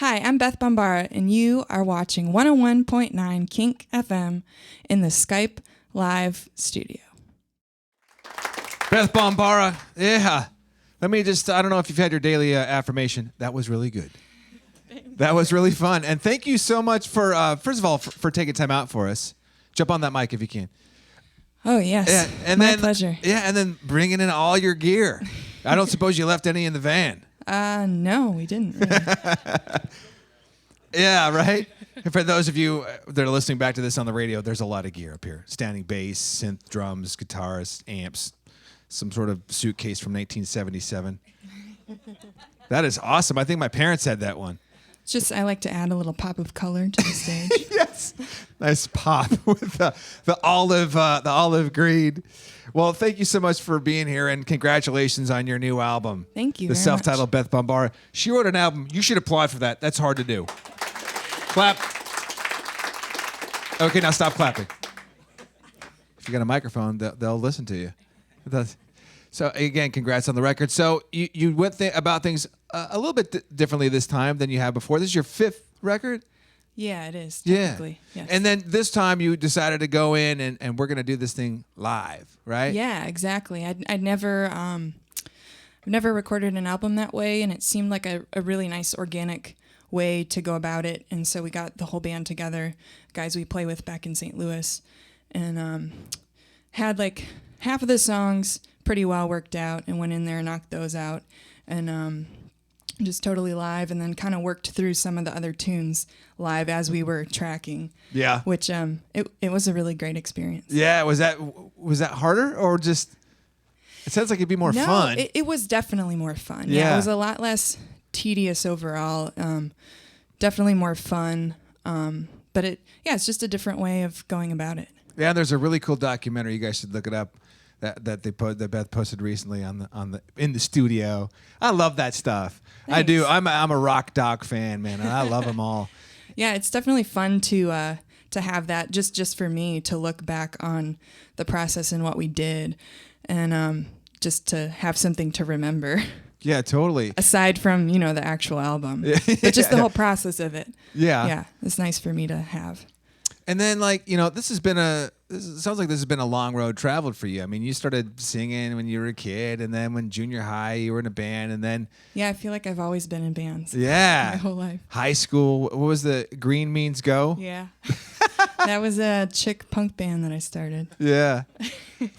Hi, I'm Beth Bombara, and you are watching 101.9 KINK FM in the Skype live studio. Beth Bombara, yeah. Let me just, I don't know if you've had your daily affirmation. That was really good. That was really fun. And thank you so much for, first of all, for taking time out for us. Jump on that mic if you can. Oh, yes. Yeah, and My then, pleasure. Yeah, and then bringing in all your gear. I don't suppose you left any in the van. No, we didn't really. Yeah, right? For those of you that are listening back to this on the radio, there's a lot of gear up here. Standing bass, synth, drums, guitars, amps, some sort of suitcase from 1977. That is awesome. I think my parents had that one. It's just I like to add a little pop of color to the stage. Yes. Nice pop with the olive green. Well, thank you so much for being here, and congratulations on your new album. Thank you The very self-titled much. Beth Bombara. She wrote an album. You should applaud for that. That's hard to do. Clap. Okay, now stop clapping. If you got a microphone, they'll listen to you. So again, congrats on the record. So you went about things a little bit differently this time than you have before. This is your 5th record? Yeah, it is, Yeah. technically. Yes. And then this time you decided to go in and we're going to do this thing live, right? Yeah, exactly. I'd never recorded an album that way, and it seemed like a really nice organic way to go about it. And so we got the whole band together, guys we play with back in St. Louis, and had like half of the songs pretty well worked out, and went in there and knocked those out, and just totally live, and then kind of worked through some of the other tunes live as we were tracking. Yeah. Which it was a really great experience. Yeah. Was that harder, or just? It sounds like it'd be more fun. No, it was definitely more fun. Yeah. It was a lot less tedious overall. Definitely more fun. But it's just a different way of going about it. Yeah, there's a really cool documentary. You guys should look it up. That Beth posted recently in the studio. I love that stuff. Thanks. I do. I'm a rock dog fan, man, and I love them all. Yeah, it's definitely fun to have that just for me to look back on the process and what we did, and just to have something to remember. Yeah, totally. Aside from the actual album, but just the whole process of it. Yeah, it's nice for me to have. And then, this sounds like this has been a long road traveled for you. I mean, you started singing when you were a kid, and then when junior high, you were in a band, and then... Yeah, I feel like I've always been in bands. Yeah. My whole life. High school, what was the Green Means Go? Yeah. That was a chick punk band that I started. Yeah.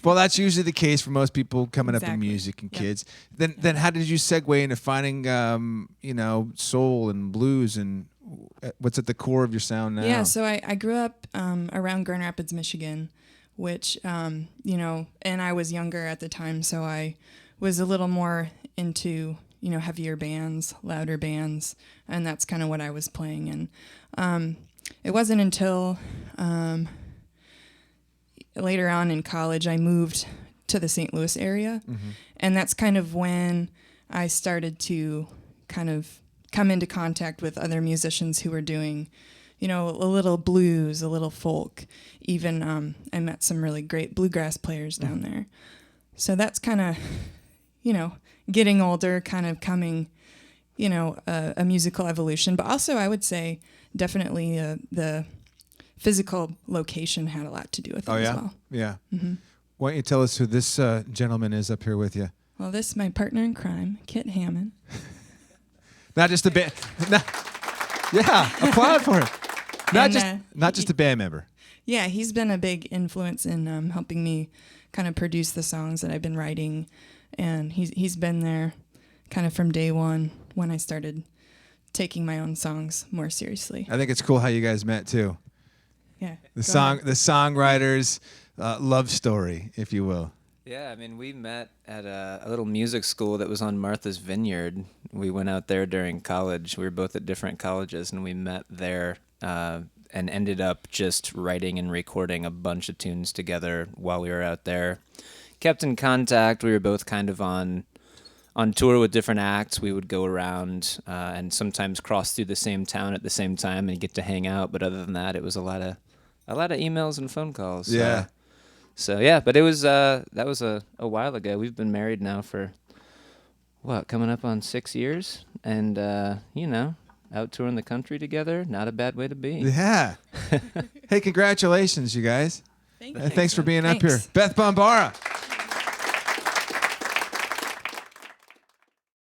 Well, that's usually the case for most people coming up in Exactly. music and kids. Then how did you segue into finding, soul and blues, and what's at the core of your sound now? Yeah, so I grew up around Grand Rapids, Michigan, which, and I was younger at the time, so I was a little more into, heavier bands, louder bands, and that's kind of what I was playing. And it wasn't until later on in college I moved to the St. Louis area, and that's kind of when I started to kind of come into contact with other musicians who were doing, a little blues, a little folk. Even I met some really great bluegrass players down there. So that's kind of, getting older, kind of coming, a musical evolution. But also I would say definitely the physical location had a lot to do with it as well. Yeah. Mm-hmm. Why don't you tell us who this gentleman is up here with you? Well, this is my partner in crime, Kit Hammond. Not just a band. Yeah, applaud for him. Not just a band member. Yeah, he's been a big influence in helping me kind of produce the songs that I've been writing, and he's been there kind of from day one when I started taking my own songs more seriously. I think it's cool how you guys met too. Yeah. The songwriters' love story, if you will. Yeah, I mean, we met at a little music school that was on Martha's Vineyard. We went out there during college. We were both at different colleges, and we met there and ended up just writing and recording a bunch of tunes together while we were out there. Kept in contact. We were both kind of on tour with different acts. We would go around and sometimes cross through the same town at the same time and get to hang out. But other than that, it was a lot of emails and phone calls. Yeah. So yeah, but it was that was a while ago. We've been married now for coming up on 6 years, and out touring the country together. Not a bad way to be. Yeah. Hey, congratulations, you guys. Thank you. Thanks for being up here. Thanks. Beth Bombara.